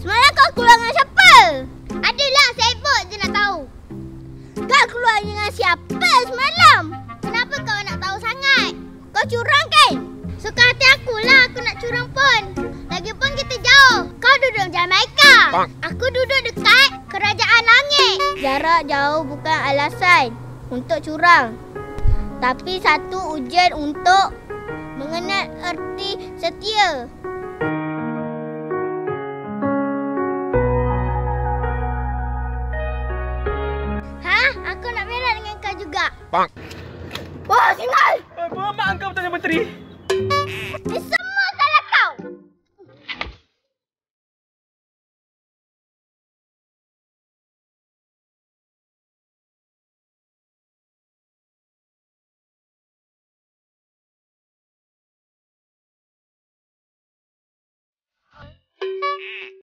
Semalam kau keluar dengan siapa? Adalah, sibuk je nak tahu. Kau keluar dengan siapa semalam? Kenapa kau nak tahu sangat? Kau curang kan? Suka hati akulah aku nak curang pun. Lagipun kita jauh. Kau duduk Jamaika. Aku duduk dekat Kerajaan Langit. Jarak jauh bukan alasan untuk curang. Tapi satu ujian untuk mengenal erti setia. Aku nak berak dengan kau juga. Wah, Singal! Apa mak kau bertanya menteri? Semua salah kau.